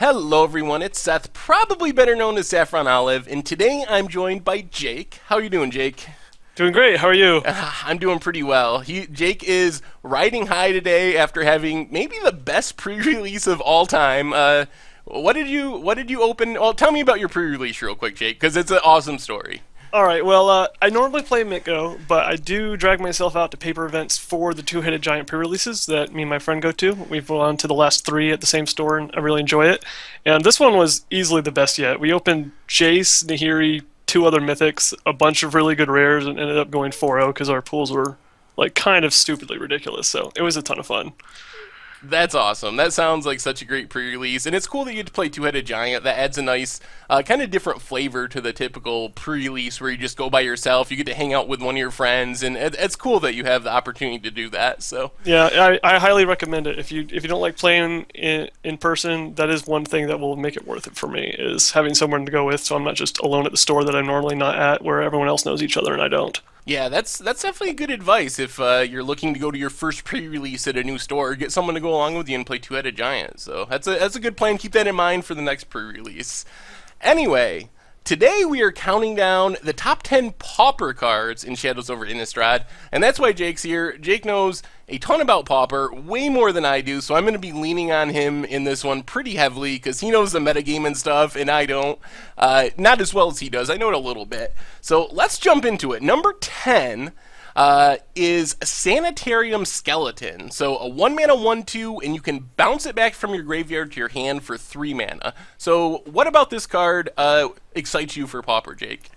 Hello everyone, it's Seth, probably better known as Saffron Olive, and today I'm joined by Jake. How are you doing, Jake? Doing great. How are you? I'm doing pretty well. Jake is riding high today after having maybe the best pre-release of all time. What did you open? Well, tell me about your pre-release real quick, Jake, because it's an awesome story. All right. Well, I normally play Mitgo, but I do drag myself out to paper events for the two-headed giant pre-releases that me and my friend go to. We've gone to the last three at the same store, and I really enjoy it. And this one was easily the best yet. We opened Jace, Nahiri, two other mythics, a bunch of really good rares, and ended up going 4-0 because our pools were like kind of stupidly ridiculous. So it was a ton of fun. That's awesome. That sounds like such a great pre-release, and it's cool that you get to play Two-Headed Giant. That adds a nice, kind of different flavor to the typical pre-release where you just go by yourself. You get to hang out with one of your friends, and it's cool that you have the opportunity to do that. So Yeah, I highly recommend it. If you don't like playing in person, that is one thing that will make it worth it for me, is having someone to go with, so I'm not just alone at the store that I'm normally not at, where everyone else knows each other and I don't. yeah, that's definitely good advice if you're looking to go to your first pre-release at a new store. Get someone to go along with you and play Two-Headed Giant. So that's a good plan. Keep that in mind for the next pre-release. Anyway, today we are counting down the top 10 Pauper cards in Shadows over Innistrad, and that's why Jake's here. Jake knows a ton about Pauper, way more than I do, so I'm going to be leaning on him in this one pretty heavily because he knows the metagame and stuff, and I don't. Not as well as he does. I know it a little bit. So let's jump into it. Number 10 is Sanitarium Skeleton. So a 1-mana 1/2, and you can bounce it back from your graveyard to your hand for 3 mana. So what about this card excites you for Pauper, Jake?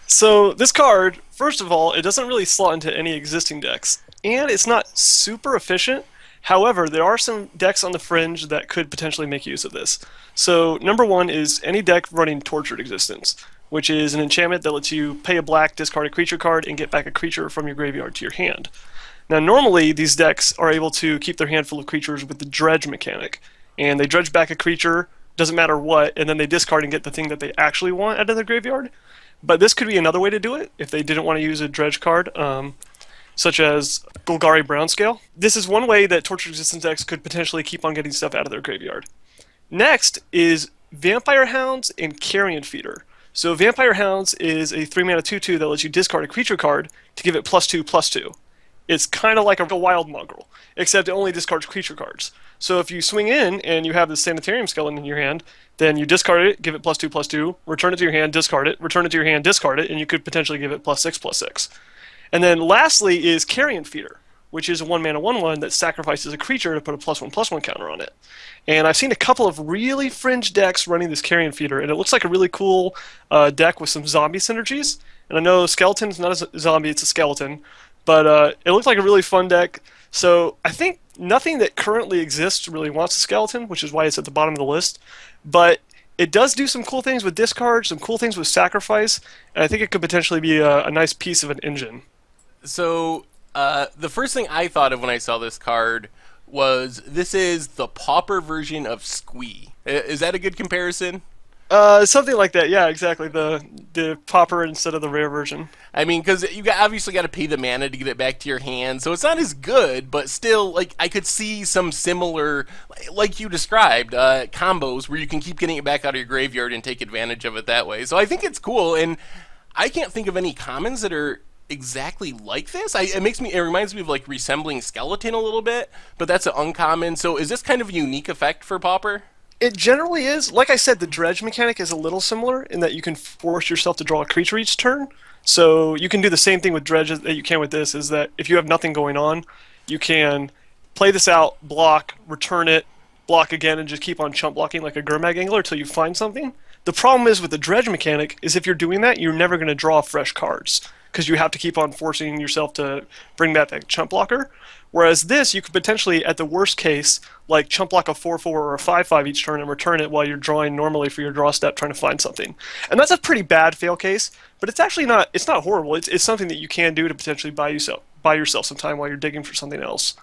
So this card, first of all, it doesn't really slot into any existing decks, and it's not super efficient. However, there are some decks on the fringe that could potentially make use of this. So number one is any deck running Tortured Existence, which is an enchantment that lets you pay a black, discard a creature card, and get back a creature from your graveyard to your hand. Now normally these decks are able to keep their hand full of creatures with the dredge mechanic, and they dredge back a creature, doesn't matter what, and then they discard and get the thing that they actually want out of their graveyard. But this could be another way to do it if they didn't want to use a dredge card, such as Golgari Brownscale. This is one way that Tortured Existence decks could potentially keep on getting stuff out of their graveyard. Next is Vampire Hounds and Carrion Feeder. So Vampire Hounds is a 3-mana 2/2 that lets you discard a creature card to give it +2/+2. It's kind of like a wild mongrel, except it only discards creature cards. So if you swing in and you have the Sanitarium Skeleton in your hand, then you discard it, give it +2/+2, return it to your hand, discard it, return it to your hand, discard it, and you could potentially give it +6/+6. And then lastly is Carrion Feeder, which is a 1-mana 1/1 that sacrifices a creature to put a +1/+1 counter on it. And I've seen a couple of really fringe decks running this Carrion Feeder, and it looks like a really cool deck with some zombie synergies. And I know Skeleton is not a zombie, it's a skeleton, but it looks like a really fun deck. So I think nothing that currently exists really wants a skeleton, which is why it's at the bottom of the list. But it does do some cool things with discard, some cool things with sacrifice, and I think it could potentially be a nice piece of an engine. So the first thing I thought of when I saw this card was this is the Pauper version of Squee. Is that a good comparison? Something like that, yeah, exactly. The Pauper instead of the rare version. I mean, because obviously got to pay the mana to get it back to your hand, so it's not as good, but still, like, I could see some similar, like you described, combos where you can keep getting it back out of your graveyard and take advantage of it that way. So I think it's cool, and I can't think of any commons that are exactly like this. It reminds me of like Resembling Skeleton a little bit, but that's an uncommon. So is this kind of a unique effect for Pauper? It generally is. Like I said, the dredge mechanic is a little similar in that you can force yourself to draw a creature each turn. So you can do the same thing with dredge that you can with this, is that if you have nothing going on, you can play this out, block, return it, block again, and just keep on chump blocking like a Gurmag Angler until you find something. The problem is with the dredge mechanic is if you're doing that, you're never going to draw fresh cards because you have to keep on forcing yourself to bring back that chump blocker. Whereas this, you could potentially, at the worst case, like chump block a 4/4 or a 5/5 each turn and return it while you're drawing normally for your draw step trying to find something. And that's a pretty bad fail case, but it's actually not, it's not horrible. It's something that you can do to potentially buy yourself some time while you're digging for something else.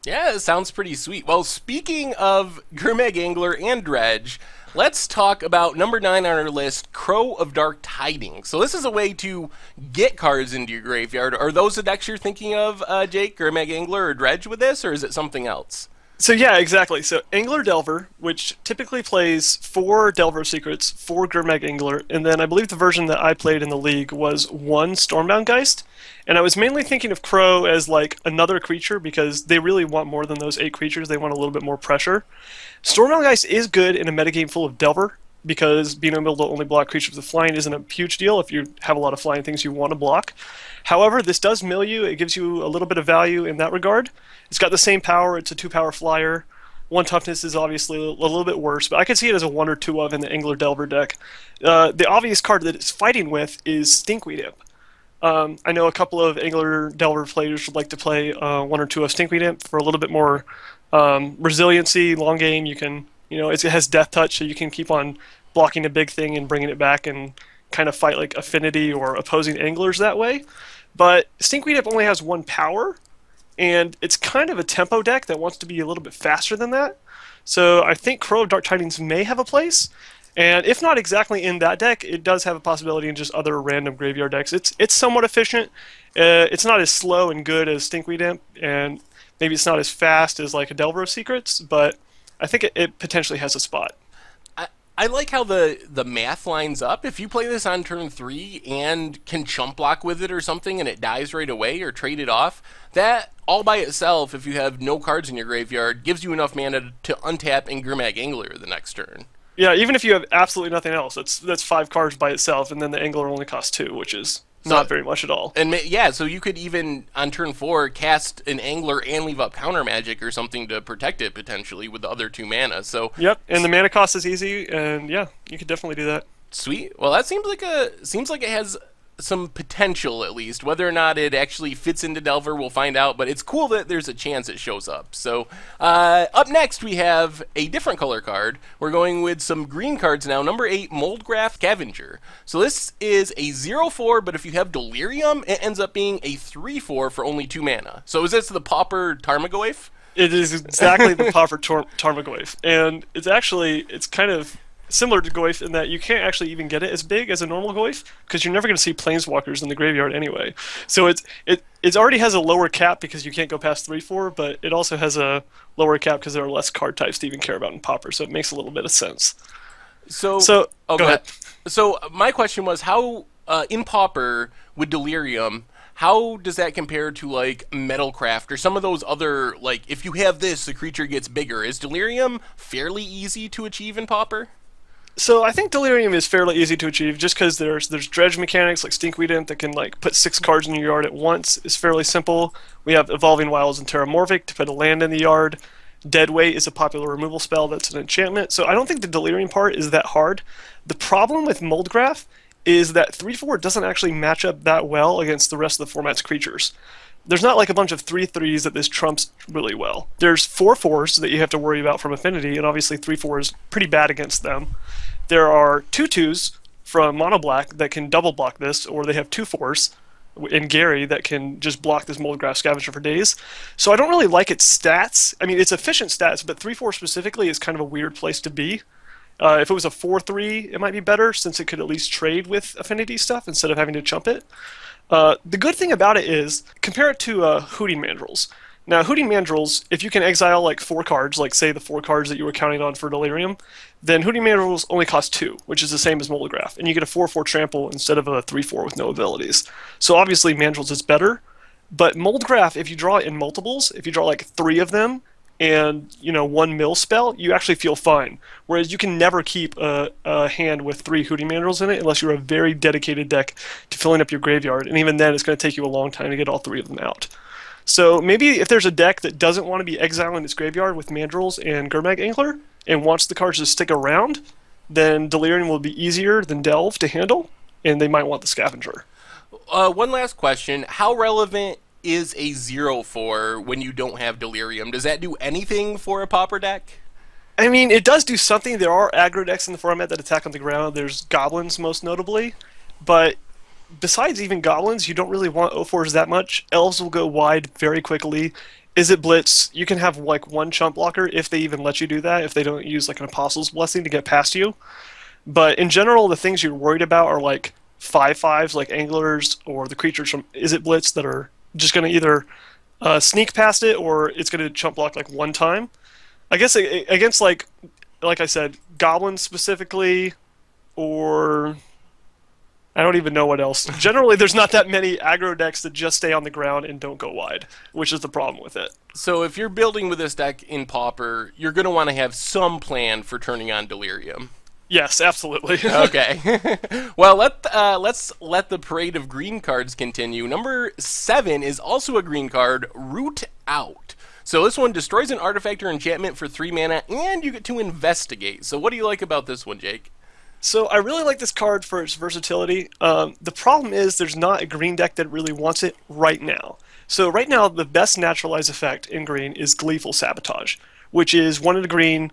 Yeah, it sounds pretty sweet. Well, speaking of Gurmag Angler and Dredge, let's talk about number 9 on our list, Crow of Dark Tidings. So this is a way to get cards into your graveyard. Are those the decks you're thinking of, Jake, Gurmag Angler or Dredge with this, or is it something else? So yeah, exactly. So Angler Delver, which typically plays 4 Delver Secrets, 4 Gurmag Angler, and then I believe the version that I played in the league was 1 Stormbound Geist. And I was mainly thinking of Crow as like another creature because they really want more than those 8 creatures. They want a little bit more pressure. Stormbound Geist is good in a metagame full of Delver because being able to only block creatures with flying isn't a huge deal if you have a lot of flying things you want to block. However, this does mill you. It gives you a little bit of value in that regard. It's got the same power. It's a 2 power flyer. 1 toughness is obviously a little bit worse, but I could see it as a 1 or 2 of in the Angler Delver deck. The obvious card that it's fighting with is Stinkweed Imp. I know a couple of Angler Delver players would like to play 1 or 2 of Stinkweed Imp for a little bit more resiliency, long game. You can, it has Death Touch, so you can keep on blocking a big thing and bringing it back and kind of fight like affinity or opposing anglers that way. But Stinkweed Imp only has 1 power, and it's kind of a tempo deck that wants to be a little bit faster than that. So I think Crow of Dark Tidings may have a place, and if not exactly in that deck, it does have a possibility in just other random graveyard decks. It's somewhat efficient. It's not as slow and good as Stinkweed Imp, and maybe it's not as fast as like a Delver of Secrets, but I think it potentially has a spot. I like how the math lines up. If you play this on turn 3 and can chump block with it or something and it dies right away or trade it off, that all by itself, if you have no cards in your graveyard, gives you enough mana to untap and Gurmag Angler the next turn. Yeah, even if you have absolutely nothing else, that's 5 cards by itself, and then the Angler only costs 2, which is So, not very much at all. and yeah, so you could even on turn 4 cast an Angler and leave up counter magic or something to protect it potentially with the other 2 mana. So Yep, and the mana cost is easy, and yeah, you could definitely do that. sweet. Well, that seems like it has some potential at least. Whether or not it actually fits into Delver, we'll find out. But it's cool that there's a chance it shows up. So up next we have a different color card. We're going with some green cards now. Number 8, Moldgraph Scavenger. So this is a 0/4, but if you have Delirium, it ends up being a 3/4 for only 2 mana. So is this the Pauper Tarmogoyf? It is exactly the Pauper Tarmogoyf, and it's kind of similar to Goyf in that you can't actually even get it as big as a normal Goyf because you're never going to see Planeswalkers in the graveyard anyway. So it already has a lower cap because you can't go past 3/4, but it also has a lower cap because there are less card types to even care about in Pauper. So it makes a little bit of sense. So, Go ahead. So my question was how in Pauper with Delirium, how does that compare to like Metalcraft or some of those other like if you have this, the creature gets bigger? Is Delirium fairly easy to achieve in Pauper? So I think Delirium is fairly easy to achieve just because there's dredge mechanics like Stinkweed Imp that can like put 6 cards in your yard at once is fairly simple. We have Evolving Wilds and Terramorphic to put a land in the yard. Deadweight is a popular removal spell that's an enchantment. So I don't think the Delirium part is that hard. The problem with Moldgraph is that 3/4 doesn't actually match up that well against the rest of the format's creatures. There's not like a bunch of 3/3s that this trumps really well. There's 4/4s that you have to worry about from Affinity, and obviously 3/4 is pretty bad against them. There are 2/2s from Mono Black that can double block this, or they have 2/4s in Gary that can just block this Moldgraph Scavenger for days. So I don't really like its stats. I mean, it's efficient stats, but 3/4 specifically is kind of a weird place to be. If it was a 4/3, it might be better since it could at least trade with Affinity stuff instead of having to chump it. The good thing about it is, compare it to Hooting Mandrills. Now, Hooting Mandrills, if you can exile like 4 cards, like say the 4 cards that you were counting on for Delirium, then Hooting Mandrills only cost 2, which is the same as Moldgraph, and you get a 4/4 trample instead of a 3/4 with no abilities. So obviously Mandrills is better, but Moldgraph, if you draw it in multiples, if you draw like 3 of them, and 1 mill spell, you actually feel fine. Whereas you can never keep a hand with 3 Hooting Mandrills in it unless you're a very dedicated deck to filling up your graveyard, and even then it's going to take you a long time to get all 3 of them out. So maybe if there's a deck that doesn't want to be exiling its graveyard with Mandrills and Gurmag Angler and wants the cards to stick around, then Delirium will be easier than Delve to handle, and they might want the Scavenger. One last question: how relevant is a 0/4 when you don't have Delirium? Does that do anything for a Pauper deck? I mean, it does do something. There are aggro decks in the format that attack on the ground. There's Goblins most notably, but besides even Goblins, you don't really want O4s that much. Elves will go wide very quickly. Is it Blitz? You can have like 1 chump blocker if they even let you do that, if they don't use like an Apostle's Blessing to get past you. But in general, the things you're worried about are like 5/5s like Anglers or the creatures from Is It Blitz that are just going to either sneak past it or it's going to chump block like 1 time. I guess against like I said, goblins specifically, or I don't even know what else. Generally, there's not that many aggro decks that just stay on the ground and don't go wide, which is the problem with it. So if you're building with this deck in Pauper, you're going to want to have some plan for turning on Delirium. Yes, absolutely. Okay. Well, let's let the parade of green cards continue. Number 7 is also a green card, Root Out. So this one destroys an artifact or enchantment for 3 mana, and you get to investigate. So what do you like about this one, Jake? So I really like this card for its versatility. The problem is there's not a green deck that really wants it right now. So right now, the best naturalized effect in green is Gleeful Sabotage, which is 1 in the green,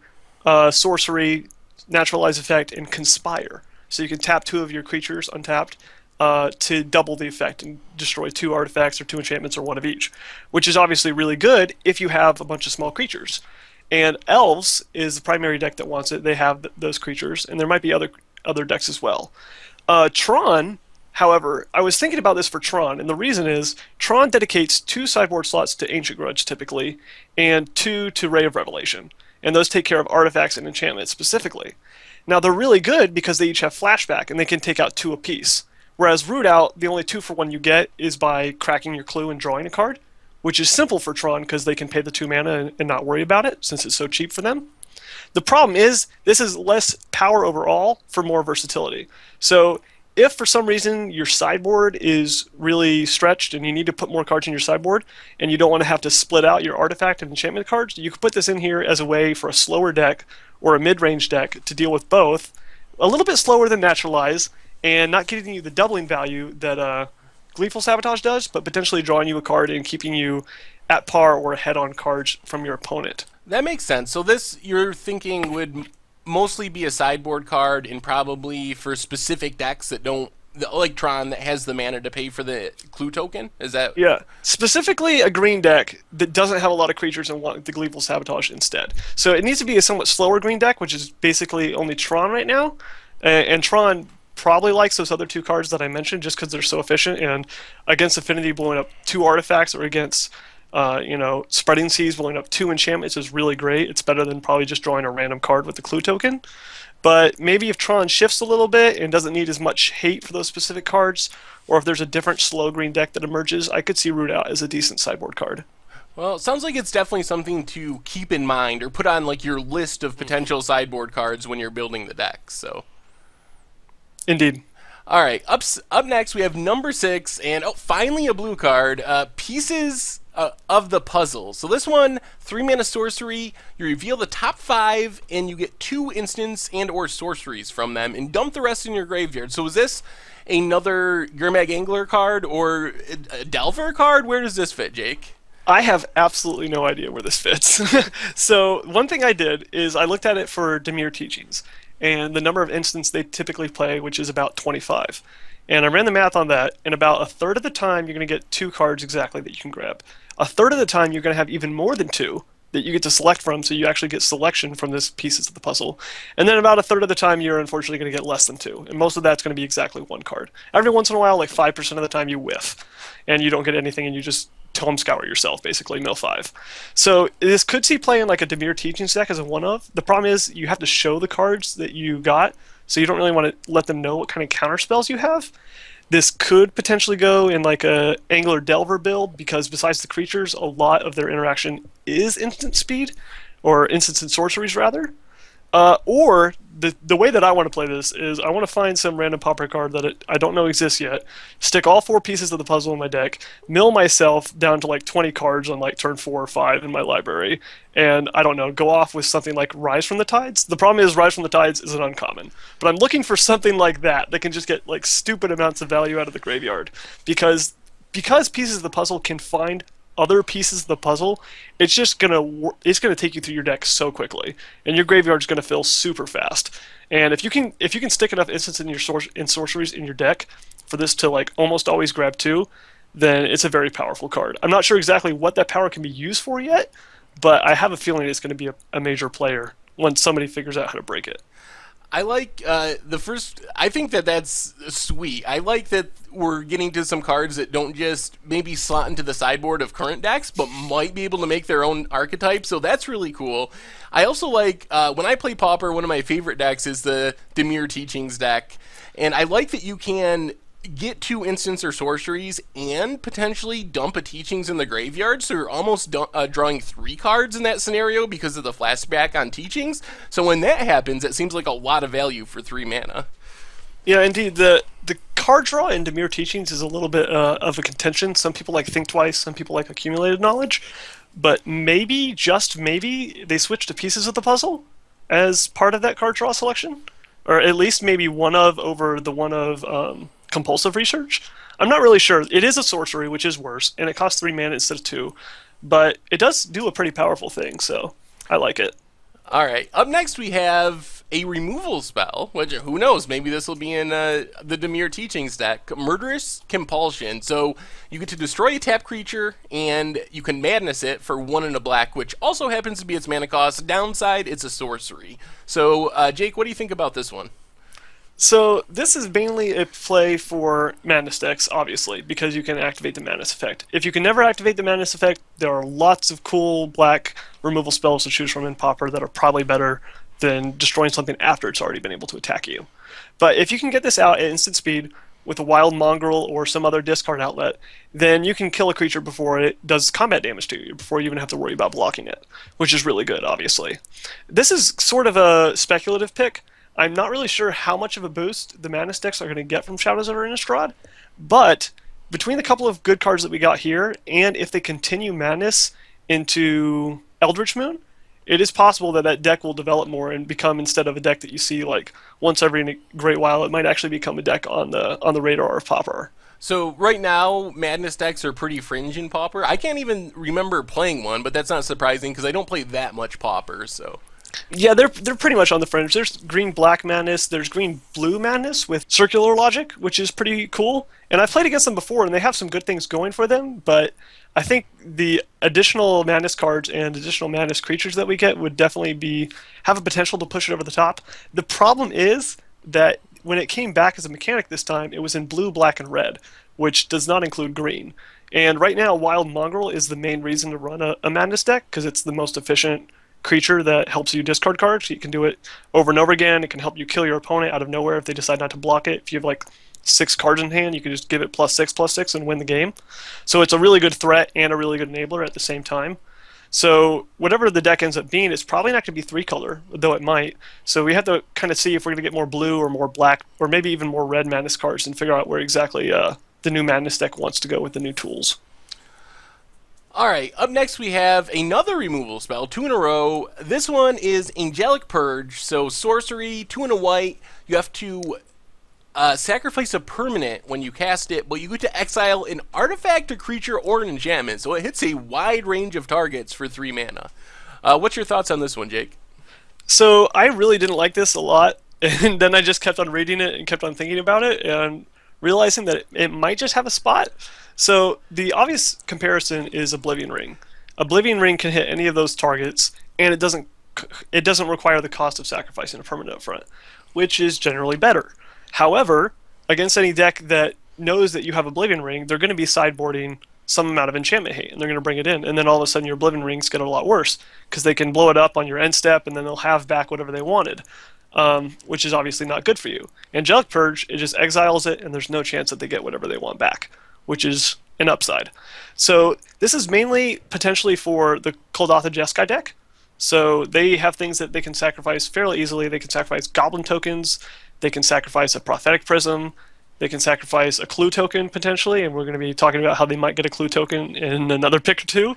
sorcery, naturalized effect, and Conspire. So you can tap 2 of your creatures untapped to double the effect and destroy 2 artifacts or 2 enchantments or 1 of each, which is obviously really good if you have a bunch of small creatures. And Elves is the primary deck that wants it. They have those creatures, and there might be other decks as well. Tron, however, I was thinking about this for Tron, and the reason is Tron dedicates 2 sideboard slots to Ancient Grudge typically, and 2 to Ray of Revelation, and those take care of artifacts and enchantments specifically. Now they're really good because they each have flashback, and they can take out 2 apiece. Whereas Root Out, the only 2 for 1 you get is by cracking your clue and drawing a card, which is simple for Tron because they can pay the 2 mana and not worry about it since it's so cheap for them. The problem is this is less power overall for more versatility. So if for some reason your sideboard is really stretched and you need to put more cards in your sideboard and you don't want to have to split out your artifact and enchantment cards, you could put this in here as a way for a slower deck or a mid-range deck to deal with both, a little bit slower than Naturalize and not getting you the doubling value that Gleeful Sabotage does, but potentially drawing you a card and keeping you at par or ahead on cards from your opponent. That makes sense. So this, you're thinking, would mostly be a sideboard card and probably for specific decks that don't, like Tron, that has the mana to pay for the clue token? Is that... Yeah. Specifically a green deck that doesn't have a lot of creatures and want the Gleeful Sabotage instead. So it needs to be a somewhat slower green deck, which is basically only Tron right now. And Tron probably likes those other 2 cards that I mentioned just because they're so efficient, and against Affinity blowing up 2 artifacts or against Spreading Seas blowing up 2 enchantments is really great. It's better than probably just drawing a random card with the clue token. But maybe if Tron shifts a little bit and doesn't need as much hate for those specific cards, or if there's a different slow green deck that emerges, I could see Root Out as a decent sideboard card. Well, it sounds like it's definitely something to keep in mind or put on like your list of potential sideboard cards when you're building the deck. So Indeed. all right, up next we have number 6, and finally a blue card, Pieces of the Puzzle. So this one, 3 mana sorcery, you reveal the top 5, and you get 2 instants and or sorceries from them, and dump the rest in your graveyard. So is this another Gurmag Angler card, or a Delver card? Where does this fit, Jake? I have absolutely no idea where this fits. So one thing I did is I looked at it for Dimir Teachings, and the number of instants they typically play, which is about 25. And I ran the math on that, and about a third of the time you're going to get 2 cards exactly that you can grab. A third of the time you're going to have even more than 2 that you get to select from, so you actually get selection from this Pieces of the Puzzle. And then about a third of the time you're unfortunately going to get less than 2, and most of that's going to be exactly 1 card. Every once in a while, like 5% of the time you whiff, and you don't get anything, and you just Tome Scour yourself, basically, mill 5. So this could see play in like a Dimir Teachings deck as a one-of. The problem is you have to show the cards that you got, so you don't really want to let them know what kind of counter spells you have. This could potentially go in like a Angler Delver build, because besides the creatures, a lot of their interaction is instant speed, or instants and sorceries rather. Or the way that I want to play this is I want to find some random Pauper card that I don't know exists yet, stick all 4 pieces of the puzzle in my deck, mill myself down to like 20 cards on like turn 4 or 5 in my library, and I don't know, go off with something like Rise from the Tides. The problem is Rise from the Tides is an uncommon, but I'm looking for something like that that can just get like stupid amounts of value out of the graveyard, because Pieces of the Puzzle can find other pieces of the puzzle, it's just gonna take you through your deck so quickly, and your graveyard's gonna fill super fast. And if you can stick enough instants in your sorceries in your deck for this to like almost always grab 2, then it's a very powerful card. I'm not sure exactly what that power can be used for yet, but I have a feeling it's going to be a major player once somebody figures out how to break it. I like the first. I think that that's sweet. I like that we're getting to some cards that don't just maybe slot into the sideboard of current decks, but might be able to make their own archetype. So that's really cool. I also like when I play Pauper. One of my favorite decks is the Demir Teachings deck, and I like that you can get two instants or sorceries and potentially dump a teachings in the graveyard, so you're almost drawing three cards in that scenario because of the flashback on teachings. So when that happens, it seems like a lot of value for 3 mana. Yeah, indeed. The card draw in Demir Teachings is a little bit of a contention. Some people like Think Twice, some people like Accumulated Knowledge, but maybe, just maybe, they switch to pieces of the puzzle as part of that card draw selection, or at least maybe one of over the one of compulsive research. I'm not really sure. It is a sorcery, which is worse, and it costs 3 mana instead of 2, but it does do a pretty powerful thing, so I like it. All right. Up next, we have a removal spell, which who knows? Maybe this will be in the Demir Teachings deck. Murderous Compulsion. So you get to destroy a tap creature, and you can madness it for 1 and a black, which also happens to be its mana cost. Downside, it's a sorcery. So, Jake, what do you think about this one? So this is mainly a play for Madness decks, obviously, because you can activate the Madness effect. If you can never activate the Madness effect, there are lots of cool black removal spells to choose from in Pauper that are probably better than destroying something after it's already been able to attack you. But if you can get this out at instant speed with a Wild Mongrel or some other discard outlet, then you can kill a creature before it does combat damage to you, before you even have to worry about blocking it, which is really good, obviously. This is sort of a speculative pick. I'm not really sure how much of a boost the Madness decks are going to get from Shadows over Innistrad, but between the couple of good cards that we got here, and if they continue Madness into Eldritch Moon, it is possible that that deck will develop more and become, instead of a deck that you see like once every great while, it might actually become a deck on the radar of Pauper. So right now, Madness decks are pretty fringe in Pauper. I can't even remember playing one, but that's not surprising because I don't play that much Pauper, so... Yeah, they're pretty much on the fringe. There's green-black Madness, there's green-blue Madness with circular logic, which is pretty cool. And I've played against them before, and they have some good things going for them, but I think the additional Madness cards and additional Madness creatures that we get would definitely have a potential to push it over the top. The problem is that when it came back as a mechanic this time, it was in blue, black, and red, which does not include green. And right now, Wild Mongrel is the main reason to run a Madness deck, because it's the most efficient creature that helps you discard cards. You can do it over and over again. It can help you kill your opponent out of nowhere if they decide not to block it. If you have like 6 cards in hand, you can just give it +6/+6 and win the game. So it's a really good threat and a really good enabler at the same time. So whatever the deck ends up being, it's probably not going to be 3-color, though it might. So we have to kind of see if we're going to get more blue or more black or maybe even more red Madness cards and figure out where exactly the new Madness deck wants to go with the new tools. Alright, up next we have another removal spell, 2 in a row. This one is Angelic Purge, so sorcery, 2 and a white. You have to sacrifice a permanent when you cast it, but you get to exile an artifact, a creature, or an enchantment, so it hits a wide range of targets for 3 mana. What's your thoughts on this one, Jake? So I really didn't like this a lot, and then I just kept on reading it and kept on thinking about it, and realizing that it might just have a spot. So the obvious comparison is Oblivion Ring. Oblivion Ring can hit any of those targets, and it doesn't require the cost of sacrificing a permanent up front, which is generally better. However, against any deck that knows that you have Oblivion Ring, they're going to be sideboarding some amount of enchantment hate, and they're going to bring it in, and then all of a sudden your Oblivion Rings get a lot worse, because they can blow it up on your end step, and then they'll have back whatever they wanted. Which is obviously not good for you. Angelic Purge, it just exiles it, and there's no chance that they get whatever they want back, which is an upside. So this is mainly potentially for the Kuldotha Jeskai deck. So they have things that they can sacrifice fairly easily. They can sacrifice Goblin tokens, they can sacrifice a Prophetic Prism, they can sacrifice a Clue token potentially, and we're going to be talking about how they might get a Clue token in another pick or two.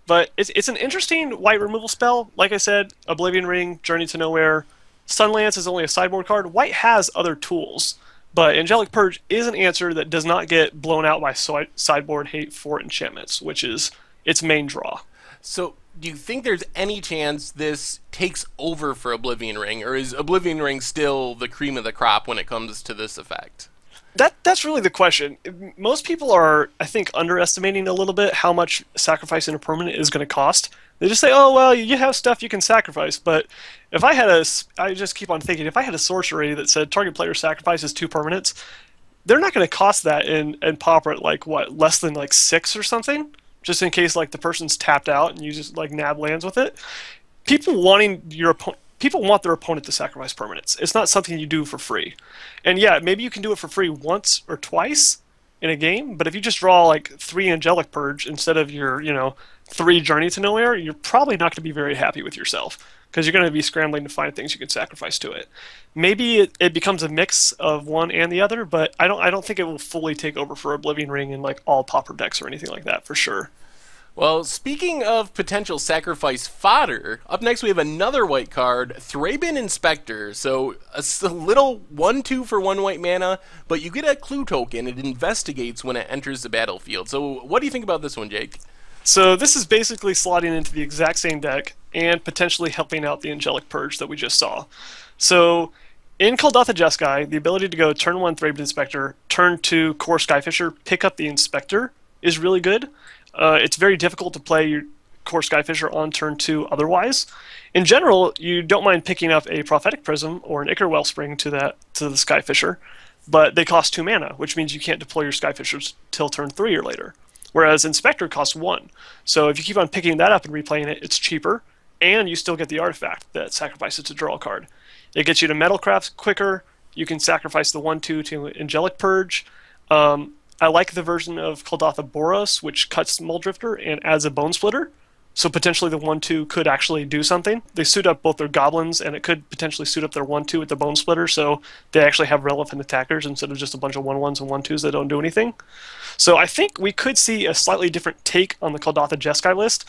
But it's an interesting white removal spell. Like I said, Oblivion Ring, Journey to Nowhere. Sunlance is only a sideboard card. White has other tools, but Angelic Purge is an answer that does not get blown out by sideboard hate for enchantments, which is its main draw. So, do you think there's any chance this takes over for Oblivion Ring, or is Oblivion Ring still the cream of the crop when it comes to this effect? That's really the question. Most people are, I think, underestimating a little bit how much sacrificing a permanent is going to cost. They just say, "Oh, well, you have stuff you can sacrifice." But if I had I just keep on thinking, if I had a sorcery that said target player sacrifices 2 permanents, they're not going to cost that in Pauper at like what, less than like 6 or something, just in case like the person's tapped out and you just like nab lands with it. People want their opponent to sacrifice permanents. It's not something you do for free. And yeah, maybe you can do it for free once or twice in a game, but if you just draw like 3 Angelic Purge instead of your, 3 Journey to Nowhere, you're probably not going to be very happy with yourself because you're going to be scrambling to find things you can sacrifice to it. Maybe it becomes a mix of one and the other, but I don't think it will fully take over for Oblivion Ring and like all Pauper decks or anything like that for sure. Well, speaking of potential sacrifice fodder, up next we have another white card, Thraben Inspector. So a little 1/2 for 1 white mana, but you get a clue token. It investigates when it enters the battlefield. So what do you think about this one, Jake? So this is basically slotting into the exact same deck and potentially helping out the Angelic Purge that we just saw. So in Kuldotha Jeskai, the ability to go turn 1 Thraben Inspector, turn 2 Core Skyfisher, pick up the Inspector is really good. It's very difficult to play your Core Skyfisher on turn 2 otherwise. In general, you don't mind picking up a Prophetic Prism or an Ichor Wellspring to the Skyfisher, but they cost 2 mana, which means you can't deploy your Skyfishers till turn 3 or later. Whereas Inspector costs 1. So if you keep on picking that up and replaying it, it's cheaper, and you still get the artifact that sacrifices to draw a card. It gets you to Metalcraft quicker. You can sacrifice the 1/2 to Angelic Purge. I like the version of Kuldotha Boros, which cuts Muldrifter and adds a Bone Splitter. So potentially the 1/2 could actually do something. They suit up both their goblins, and it could potentially suit up their 1/2 with the Bone Splitter, so they actually have relevant attackers instead of just a bunch of 1/1s and 1/2s that don't do anything. So I think we could see a slightly different take on the Kuldotha Jeskai list.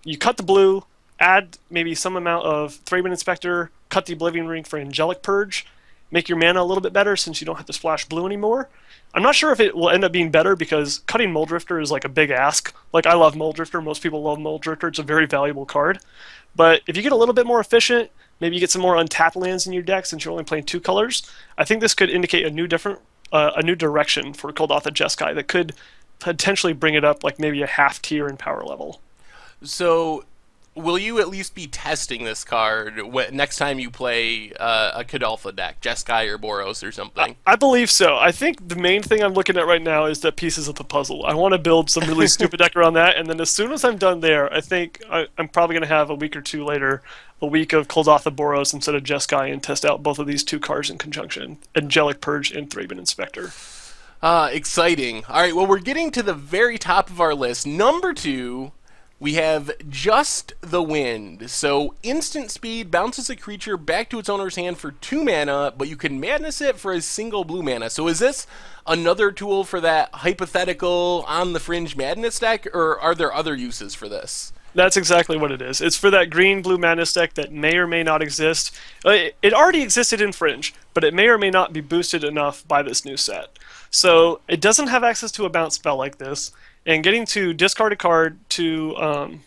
You cut the blue, add maybe some amount of Thraben Inspector, cut the Oblivion Ring for Angelic Purge, make your mana a little bit better since you don't have to splash blue anymore. I'm not sure if it will end up being better because cutting Muldrifter is like a big ask. Like, I love Muldrifter. Most people love Muldrifter. It's a very valuable card. But if you get a little bit more efficient, maybe you get some more untapped lands in your deck since you're only playing 2 colors, I think this could indicate a new direction for Kuldotha Jeskai that could potentially bring it up like maybe a half tier in power level. So will you at least be testing this card next time you play a Kuldotha deck, Jeskai or Boros or something? I believe so. I think the main thing I'm looking at right now is the pieces of the puzzle. I want to build some really stupid deck around that, and then as soon as I'm done there, I think I'm probably going to have a week or two later a week of Kuldotha Boros instead of Jeskai and test out both of these 2 cards in conjunction, Angelic Purge and Thraben Inspector. Exciting. All right, well, we're getting to the very top of our list. Number 2, we have Just the Wind. So instant speed bounces a creature back to its owner's hand for 2 mana, but you can madness it for a single blue mana. So is this another tool for that hypothetical on the fringe madness deck, or are there other uses for this? That's exactly what it is. It's for that green-blue madness deck that may or may not exist. It already existed in Fringe, but it may or may not be boosted enough by this new set. So it doesn't have access to a bounce spell like this, and getting to discard a card to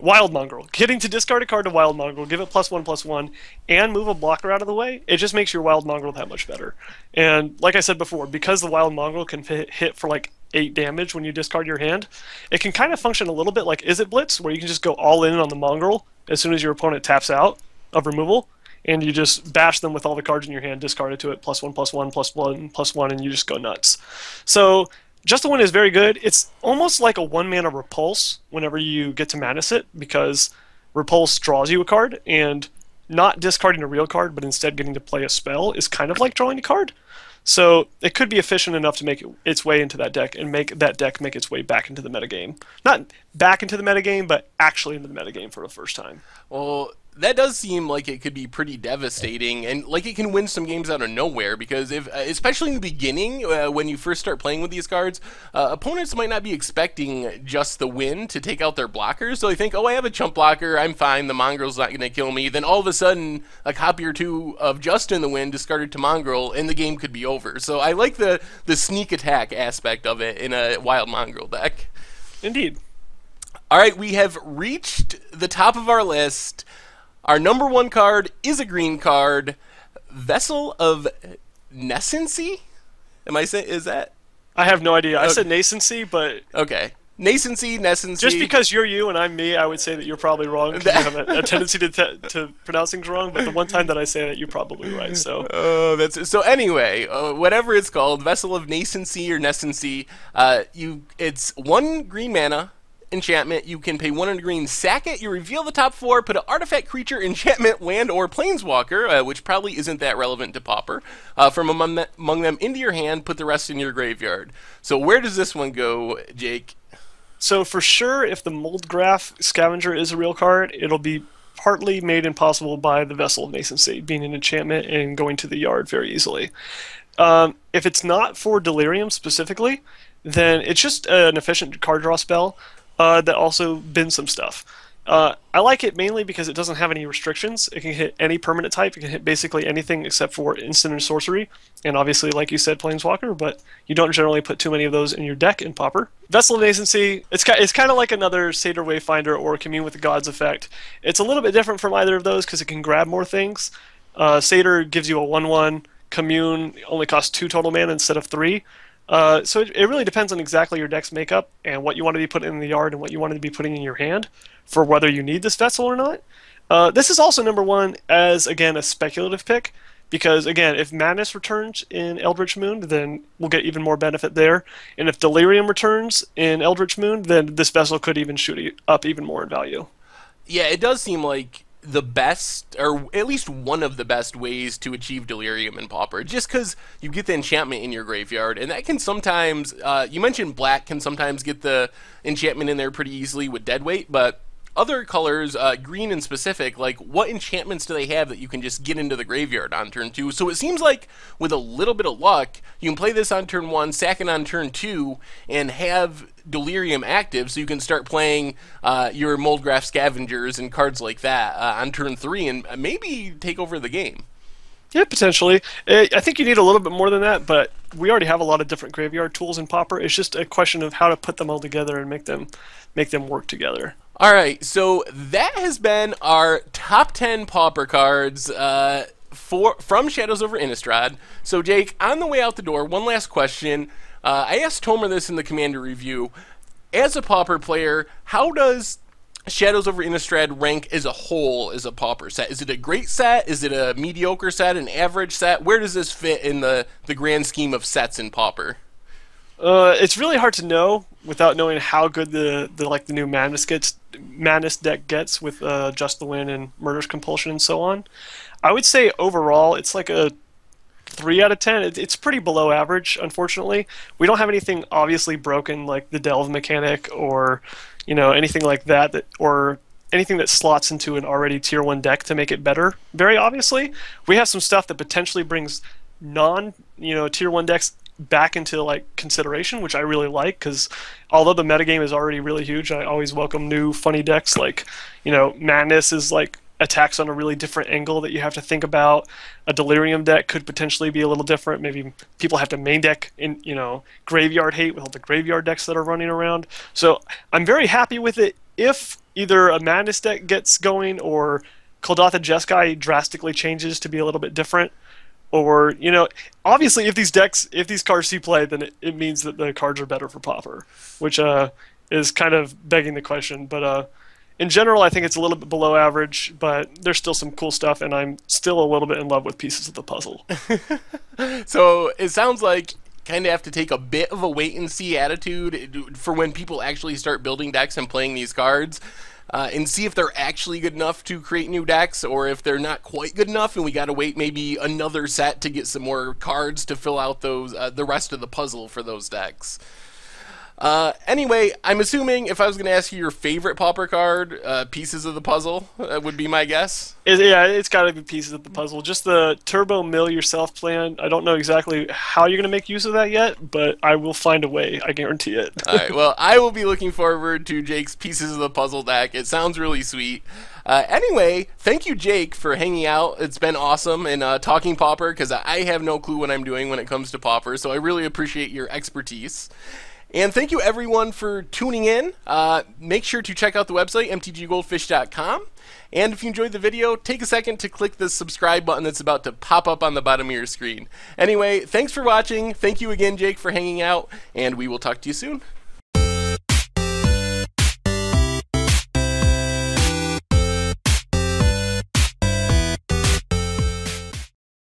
Wild Mongrel. Getting to discard a card to Wild Mongrel, give it +1/+1, and move a blocker out of the way, it just makes your Wild Mongrel that much better. And like I said before, because the Wild Mongrel can hit for like 8 damage when you discard your hand, it can kind of function a little bit like Is It Blitz, where you can just go all in on the Mongrel as soon as your opponent taps out of removal, and you just bash them with all the cards in your hand, discard it to it, +1/+1/+1/+1, and you just go nuts. So Just the Wind is very good. It's almost like a 1-mana Repulse whenever you get to madness it, because Repulse draws you a card, and not discarding a real card, but instead getting to play a spell is kind of like drawing a card. So it could be efficient enough to make its way into that deck and make that deck make its way back into the metagame. Not back into the metagame, but actually into the metagame for the first time. Well, that does seem like it could be pretty devastating, and like it can win some games out of nowhere, because if, especially in the beginning, when you first start playing with these cards, opponents might not be expecting Just the Wind to take out their blockers, so they think, oh, I have a chump blocker, I'm fine, the Mongrel's not going to kill me. Then all of a sudden, a copy or two of Just in the Wind discarded to Mongrel, and the game could be over. So I like the sneak attack aspect of it in a Wild Mongrel deck. Indeed. All right, we have reached the top of our list. Our number 1 card is a green card, Vessel of Nescency? Am I saying, is that? I have no idea. I Okay. said nascency, but Okay. Nascency, just nescency. because you're you and I'm me, I would say that you're probably wrong because you have a tendency to pronounce things wrong. But the one time that I say that, you're probably right. So Oh, that's it. So anyway, whatever it's called, vessel of nascency or nescency. It's one green mana enchantment. You can pay 1 green, sack it. You reveal the top four, put an artifact, creature, enchantment, land, or planeswalker, which probably isn't that relevant to Pauper, from among them into your hand. Put the rest in your graveyard. So where does this one go, Jake? So for sure, if the Mold Graph Scavenger is a real card, it'll be partly made impossible by the Vessel of Nascency being an enchantment and going to the yard very easily. If it's not for Delirium specifically, then it's just an efficient card draw spell that also bins some stuff. I like it mainly because it doesn't have any restrictions. It can hit any permanent type. It can hit basically anything except for instant and sorcery, and obviously, like you said, Planeswalker. But you don't generally put too many of those in your deck in Pauper. Vessel of Nascency. It's kind of like another Satyr Wayfinder or Commune with the Gods effect. It's a little bit different from either of those because it can grab more things. Satyr gives you a 1/1. Commune only costs 2 total mana instead of 3. So it really depends on exactly your deck's makeup and what you want to be putting in the yard and what you want to be putting in your hand for whether you need this vessel or not. This is also number one as, again, a speculative pick because, again, if Madness returns in Eldritch Moon, then we'll get even more benefit there. And if Delirium returns in Eldritch Moon, then this vessel could even shoot up even more in value. Yeah, it does seem like the best, or at least one of the best ways to achieve Delirium in Pauper, just because you get the enchantment in your graveyard, and that can sometimes, you mentioned black can sometimes get the enchantment in there pretty easily with Deadweight, but other colors, green in specific, like what enchantments do they have that you can just get into the graveyard on turn 2? So it seems like with a little bit of luck, you can play this on turn 1, sack it on turn 2, and have Delirium active so you can start playing your Moldgraph Scavengers and cards like that on turn 3 and maybe take over the game. Yeah, potentially. I think you need a little bit more than that, but we already have a lot of different graveyard tools in Pauper. It's just a question of how to put them all together and make them work together. All right, so that has been our top 10 Pauper cards from Shadows over Innistrad. So, Jake, on the way out the door, one last question. I asked Tomer this in the Commander review. As a Pauper player, how does Shadows over Innistrad rank as a whole as a Pauper set? Is it a great set? Is it a mediocre set? An average set? Where does this fit in the grand scheme of sets in Pauper? It's really hard to know without knowing how good the new Madness deck gets with Just the Win and Murder's Compulsion and so on. I would say overall it's like a 3 out of 10. It's pretty below average, unfortunately. We don't have anything obviously broken like the Delve mechanic or anything like that or anything that slots into an already tier 1 deck to make it better. Very obviously, we have some stuff that potentially brings non tier 1 decks back into like consideration, which I really like because although the metagame is already really huge, I always welcome new funny decks like Madness is like attacks on a really different angle that you have to think about. A Delirium deck could potentially be a little different. Maybe people have to main deck in Graveyard Hate with all the graveyard decks that are running around. So I'm very happy with it if either a Madness deck gets going or Koldatha Jeskai drastically changes to be a little bit different. Or, obviously if these cards see play, then it means that the cards are better for Pauper, which is kind of begging the question. But in general, I think it's a little bit below average, but there's still some cool stuff, and I'm still a little bit in love with pieces of the puzzle. So it sounds like kind of have to take a bit of a wait and see attitude for when people actually start building decks and playing these cards. And see if they're actually good enough to create new decks, or if they're not quite good enough, and we got to wait maybe another set to get some more cards to fill out those the rest of the puzzle for those decks. Anyway, I'm assuming if I was going to ask you your favorite Pauper card, Pieces of the Puzzle would be my guess. It's got to be Pieces of the Puzzle. Just the Turbo Mill Yourself plan. I don't know exactly how you're going to make use of that yet, but I will find a way. I guarantee it. All right, well, I will be looking forward to Jake's Pieces of the Puzzle deck. It sounds really sweet. Anyway, thank you, Jake, for hanging out. It's been awesome and talking Pauper, because I have no clue what I'm doing when it comes to Pauper, so I really appreciate your expertise. And thank you everyone for tuning in. Make sure to check out the website, mtggoldfish.com. And if you enjoyed the video, take a second to click the subscribe button that's about to pop up on the bottom of your screen. Anyway, thanks for watching. Thank you again, Jake, for hanging out, and we will talk to you soon.